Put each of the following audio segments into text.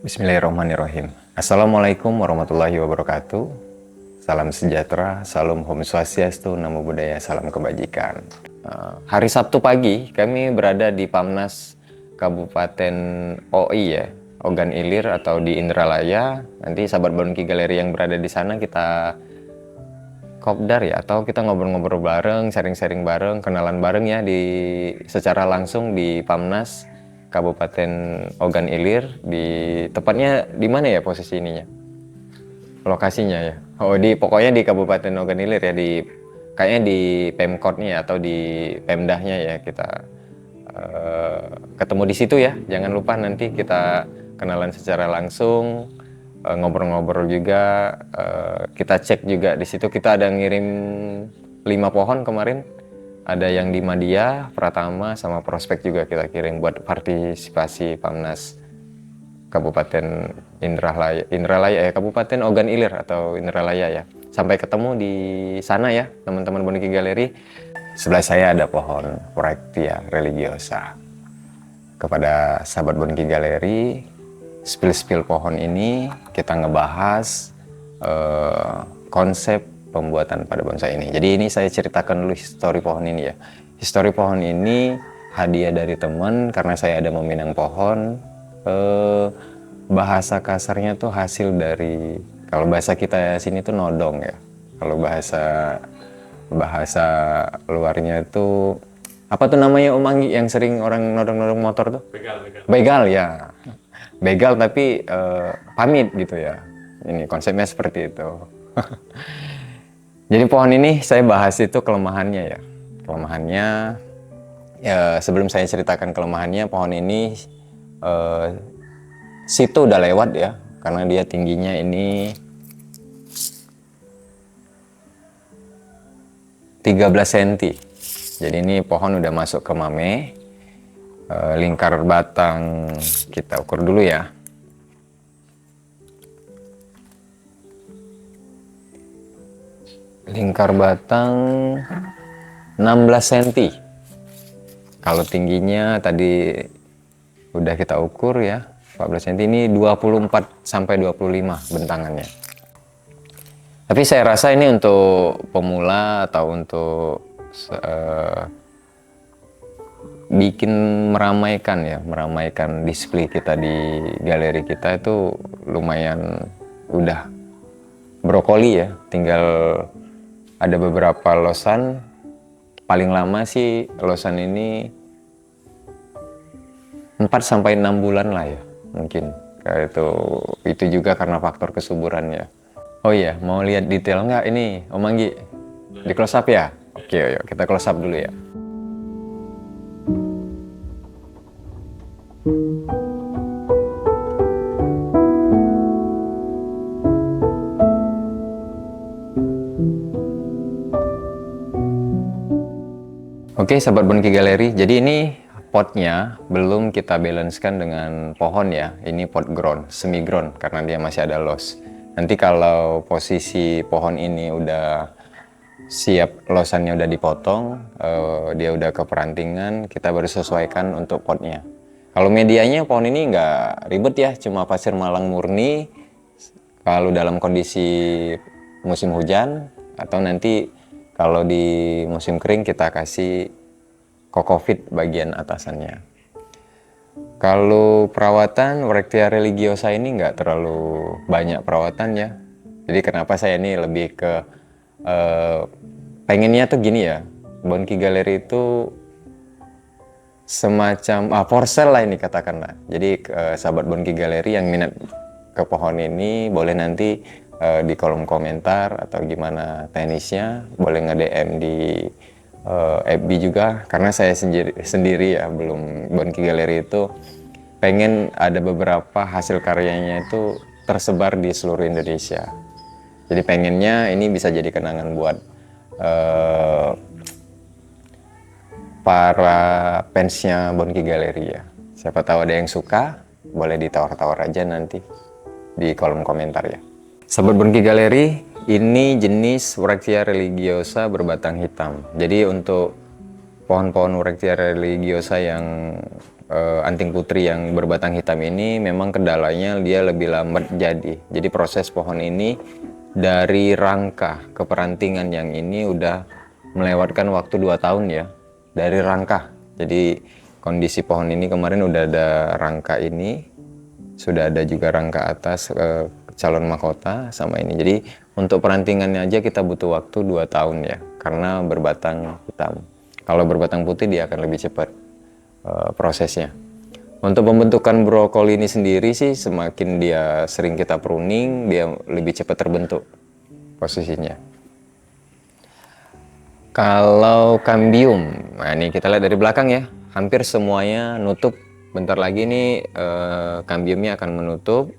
Bismillahirrahmanirrahim. Assalamualaikum warahmatullahi wabarakatuh. Salam sejahtera, salam Om Swastiastu, Namo Buddhaya, salam kebajikan. Hari Sabtu pagi kami berada di Pamnas Kabupaten OI ya, Ogan Ilir atau di Indralaya. Nanti sahabat Bonki Galeri yang berada di sana kita kopdar ya, atau kita ngobrol-ngobrol bareng, sharing-sharing bareng, kenalan bareng ya secara langsung di Pamnas Kabupaten Ogan Ilir. Tepatnya di mana ya posisi ininya? Lokasinya ya. Pokoknya di Kabupaten Ogan Ilir ya, kayaknya di Pemkotnya atau di Pemdahnya ya, kita ketemu di situ ya. Jangan lupa nanti kita kenalan secara langsung, ngobrol-ngobrol juga, kita cek juga di situ. Kita ada ngirim 5 pohon kemarin. Ada yang di Madia, Pratama, sama Prospek juga kita kirim buat partisipasi Pamnas Kabupaten Indralaya ya, Kabupaten Ogan Ilir atau Indralaya ya. Sampai ketemu di sana ya, teman-teman Bonki Galeri. Sebelah saya ada pohon Bractea religiosa. Kepada sahabat Bonki Galeri, spill pohon ini kita ngebahas konsep pembuatan pada bonsai ini. Jadi ini saya ceritakan dulu histori pohon ini ya. Histori pohon ini hadiah dari teman karena saya ada meminang pohon. Bahasa kasarnya tuh hasil dari, kalau bahasa kita sini tuh nodong ya. Kalau bahasa luarnya itu apa tuh namanya Om Anggi yang sering orang nodong-nodong motor tuh? Begal ya. Begal tapi pamit gitu ya. Ini konsepnya seperti itu. Jadi pohon ini saya bahas itu kelemahannya ya. Kelemahannya ya, sebelum saya ceritakan kelemahannya, pohon ini situ udah lewat ya, karena dia tingginya ini 13 cm. Jadi ini pohon udah masuk ke mame. Lingkar batang kita ukur dulu ya. Lingkar batang 16 cm. Kalau tingginya tadi udah kita ukur ya, 14 cm. Ini 24 sampai 25 bentangannya. Tapi saya rasa ini untuk pemula atau untuk bikin meramaikan display kita di galeri kita itu lumayan udah brokoli ya. Tinggal ada beberapa losan, paling lama sih losan ini 4 sampai 6 bulan lah ya mungkin. Kayak itu juga karena faktor kesuburannya. Oh iya, mau lihat detail nggak ini Om Anggi? Di close up ya? Oke, yuk kita close up dulu ya. Oke, sahabat Bonki Galeri, jadi ini potnya belum kita balancekan dengan pohon ya. Ini pot ground, semi ground karena dia masih ada loss. Nanti kalau posisi pohon ini udah siap, losannya udah dipotong, dia udah ke perantingan, kita baru sesuaikan untuk potnya. Kalau medianya pohon ini nggak ribet ya, cuma pasir malang murni. Kalau dalam kondisi musim hujan atau nanti kalau di musim kering kita kasih kokofit bagian atasannya. Kalau perawatan Bractea religiosa ini nggak terlalu banyak perawatannya. Jadi kenapa saya ini lebih ke pengennya tuh gini ya, Bonki Galeri itu semacam porsel lah ini katakanlah. Jadi sahabat Bonki Galeri yang minat ke pohon ini boleh nanti di kolom komentar atau gimana teknisnya, boleh nge-DM di FB juga, karena saya sendiri ya, belum, Bonki Galeri itu pengen ada beberapa hasil karyanya itu tersebar di seluruh Indonesia. Jadi pengennya ini bisa jadi kenangan buat para fansnya Bonki Galeri ya. Siapa tahu ada yang suka, boleh ditawar-tawar aja nanti di kolom komentar ya. Sahabat Bonki Galeri, ini jenis Bractea religiosa berbatang hitam. Jadi untuk pohon-pohon Bractea religiosa yang anting putri yang berbatang hitam ini memang kendalanya dia lebih lambat jadi. Jadi proses pohon ini dari rangka ke perantingan yang ini udah melewatkan waktu 2 tahun ya. Dari rangka. Jadi kondisi pohon ini kemarin udah ada rangka ini, sudah ada juga rangka atas calon mahkota sama ini. Jadi untuk perantingannya aja kita butuh waktu 2 tahun ya, karena berbatang hitam. Kalau berbatang putih dia akan lebih cepat prosesnya. Untuk pembentukan brokoli ini sendiri sih, semakin dia sering kita pruning, dia lebih cepat terbentuk posisinya. Kalau kambium, nah ini kita lihat dari belakang ya, hampir semuanya nutup. Bentar lagi nih kambiumnya akan menutup.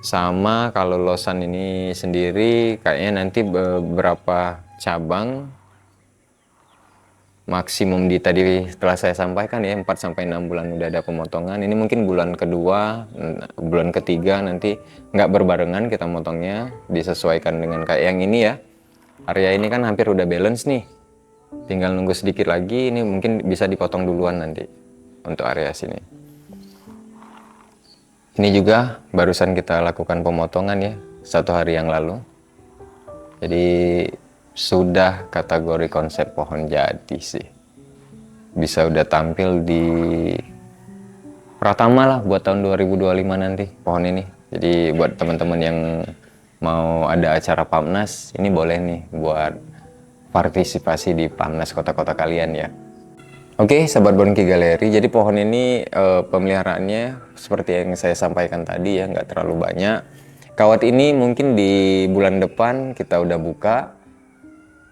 Sama kalau losan ini sendiri, kayaknya nanti beberapa cabang maksimum di tadi setelah saya sampaikan ya 4-6 bulan udah ada pemotongan. Ini mungkin bulan kedua, bulan ketiga nanti nggak berbarengan kita motongnya, disesuaikan dengan kayak yang ini ya. Area ini kan hampir udah balance nih, tinggal nunggu sedikit lagi. Ini mungkin bisa dipotong duluan nanti untuk area sini. Ini juga barusan kita lakukan pemotongan ya 1 hari yang lalu. Jadi sudah kategori konsep pohon jadi sih, bisa udah tampil di Pratama lah buat tahun 2025 nanti pohon ini. Jadi buat teman-teman yang mau ada acara Pamnas, ini boleh nih buat partisipasi di Pamnas kota-kota kalian ya. Oke, sahabat Bonki Galeri, jadi pohon ini pemeliharaannya seperti yang saya sampaikan tadi ya, nggak terlalu banyak. Kawat ini mungkin di bulan depan kita udah buka.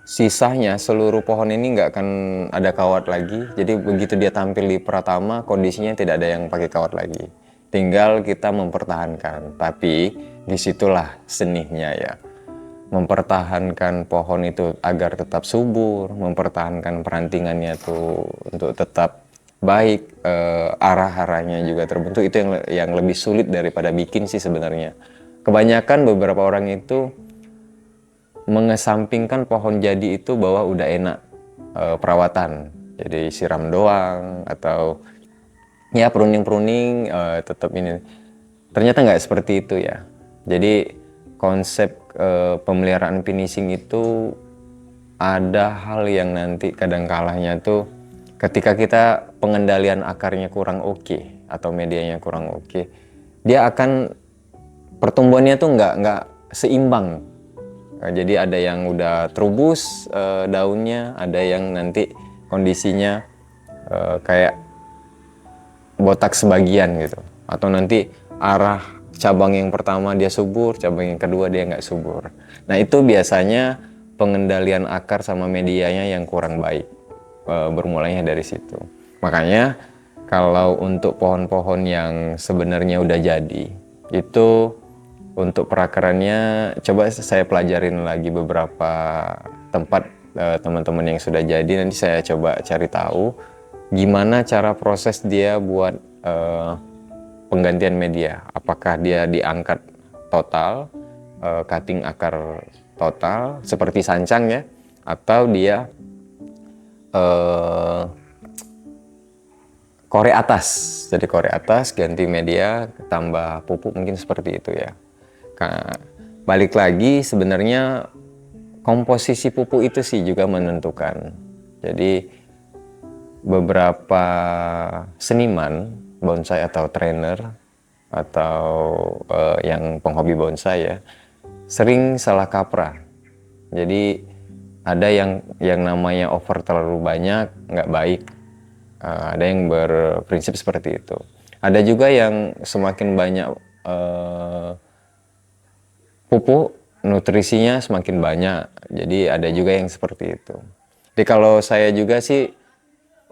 Sisanya seluruh pohon ini nggak akan ada kawat lagi. Jadi begitu dia tampil di Pratama, kondisinya tidak ada yang pakai kawat lagi. Tinggal kita mempertahankan. Tapi disitulah seninya ya. Mempertahankan pohon itu agar tetap subur, mempertahankan perantingannya tuh untuk tetap baik, arah-arahnya juga terbentuk. Itu yang lebih sulit daripada bikin sih sebenarnya. Kebanyakan beberapa orang itu mengesampingkan pohon jadi itu bahwa udah enak perawatan, jadi siram doang atau ya pruning tetap ini. Ternyata nggak seperti itu ya. Jadi konsep pemeliharaan finishing itu ada hal yang nanti kadang kalahnya tuh ketika kita pengendalian akarnya kurang oke atau medianya kurang oke, dia akan pertumbuhannya tuh nggak seimbang. Jadi ada yang udah terubus daunnya, ada yang nanti kondisinya kayak botak sebagian gitu. Atau nanti arah cabang yang pertama dia subur, cabang yang kedua dia nggak subur. Nah itu biasanya pengendalian akar sama medianya yang kurang baik, bermulainya dari situ. Makanya kalau untuk pohon-pohon yang sebenarnya udah jadi, itu untuk perakarannya coba saya pelajarin lagi beberapa tempat teman-teman yang sudah jadi. Nanti saya coba cari tahu gimana cara proses dia buat penggantian media. Apakah dia diangkat total, cutting akar total seperti sancang ya, atau dia korek atas. Jadi korek atas ganti media tambah pupuk, mungkin seperti itu ya. Balik lagi sebenarnya komposisi pupuk itu sih juga menentukan. Jadi beberapa seniman bonsai atau trainer atau yang penghobi bonsai ya sering salah kaprah. Jadi ada yang namanya over terlalu banyak nggak baik. Ada yang berprinsip seperti itu. Ada juga yang semakin banyak pupuk, nutrisinya semakin banyak. Jadi ada juga yang seperti itu. Jadi kalau saya juga sih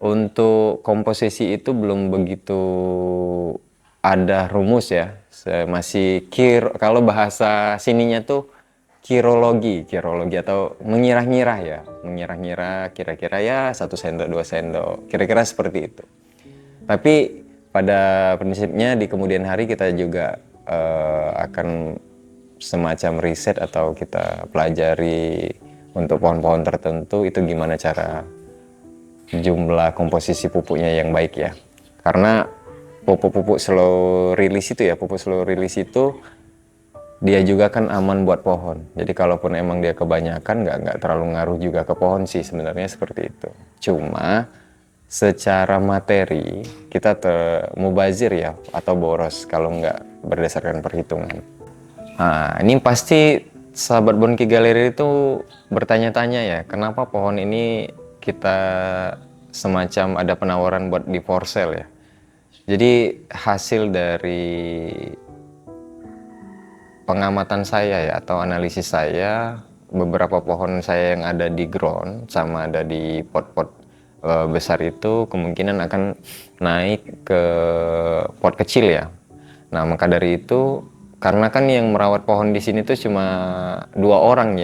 untuk komposisi itu belum begitu ada rumus ya. Saya masih kalau bahasa sininya tuh kirologi atau mengira-ngira ya. Mengira-ngira kira-kira ya 1 sendok, 2 sendok. Kira-kira seperti itu. Tapi pada prinsipnya di kemudian hari kita juga akan semacam riset atau kita pelajari untuk pohon-pohon tertentu itu gimana cara jumlah komposisi pupuknya yang baik ya. Karena pupuk-pupuk slow release itu ya, pupuk slow release itu dia juga kan aman buat pohon. Jadi kalaupun emang dia kebanyakan nggak terlalu ngaruh juga ke pohon sih sebenarnya, seperti itu. Cuma secara materi kita mubazir ya atau boros kalau nggak berdasarkan perhitungan. Nah, ini pasti sahabat Bonki Galeri itu bertanya-tanya ya, kenapa pohon ini kita semacam ada penawaran buat di for sale ya. Jadi hasil dari pengamatan saya ya atau analisis saya, beberapa pohon saya yang ada di ground sama ada di pot-pot besar itu kemungkinan akan naik ke pot kecil ya. Nah, maka dari itu, karena kan yang merawat pohon di sini tuh cuma 2 orang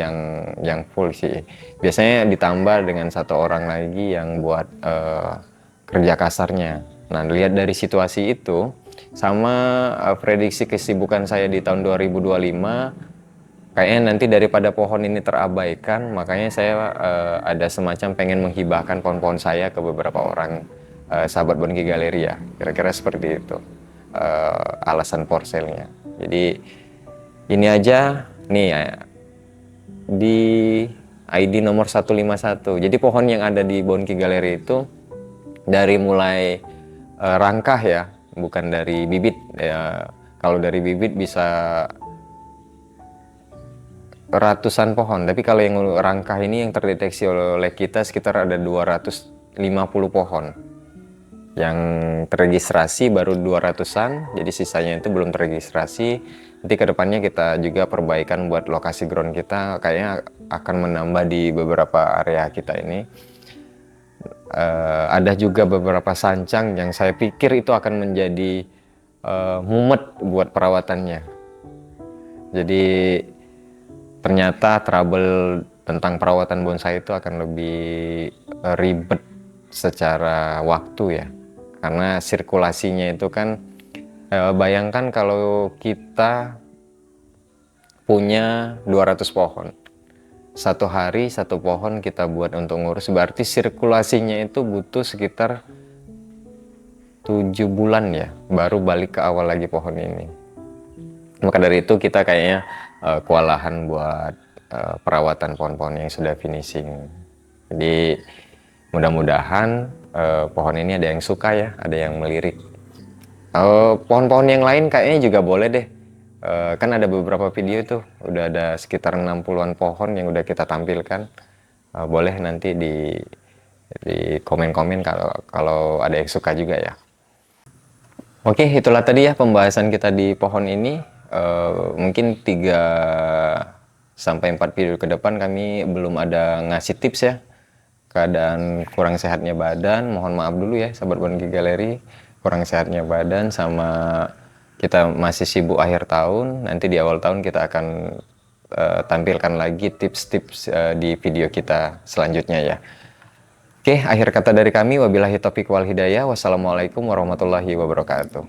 yang full sih. Biasanya ditambah dengan 1 orang lagi yang buat kerja kasarnya. Nah, lihat dari situasi itu sama prediksi kesibukan saya di tahun 2025, kayaknya nanti daripada pohon ini terabaikan, makanya saya ada semacam pengen menghibahkan pohon-pohon saya ke beberapa orang sahabat Bonki Galeri ya. Kira-kira seperti itu alasan for sale-nya. Jadi ini aja nih ya, di ID nomor 151. Jadi pohon yang ada di Bonki Galeri itu dari mulai rangkah ya, bukan dari bibit ya. Kalau dari bibit bisa ratusan pohon, tapi kalau yang rangkah ini yang terdeteksi oleh kita sekitar ada 250 pohon. Yang terregistrasi baru 200-an, jadi sisanya itu belum terregistrasi. Nanti kedepannya kita juga perbaikan buat lokasi ground kita, kayaknya akan menambah di beberapa area kita ini. Ada juga beberapa sancang yang saya pikir itu akan menjadi mumet buat perawatannya. Jadi ternyata trouble tentang perawatan bonsai itu akan lebih ribet secara waktu ya. Karena sirkulasinya itu kan, bayangkan kalau kita punya 200 pohon. Satu hari 1 pohon kita buat untuk ngurus, berarti sirkulasinya itu butuh sekitar 7 bulan ya, baru balik ke awal lagi pohon ini. Maka dari itu kita kayaknya kewalahan buat perawatan pohon-pohon yang sudah finishing. Jadi mudah-mudahan pohon ini ada yang suka ya, ada yang melirik. Pohon-pohon yang lain kayaknya juga boleh deh. Kan ada beberapa video tuh, udah ada sekitar 60-an pohon yang udah kita tampilkan. Boleh nanti di komen-komen kalau ada yang suka juga ya. Oke, itulah tadi ya pembahasan kita di pohon ini. Mungkin 3-4 video ke depan kami belum ada ngasih tips ya. Keadaan kurang sehatnya badan, mohon maaf dulu ya sahabat Bonki Galeri, kurang sehatnya badan sama kita masih sibuk akhir tahun. Nanti di awal tahun kita akan tampilkan lagi tips-tips di video kita selanjutnya ya. Oke, akhir kata dari kami, wabillahi taufiq wal hidayah, wassalamualaikum warahmatullahi wabarakatuh.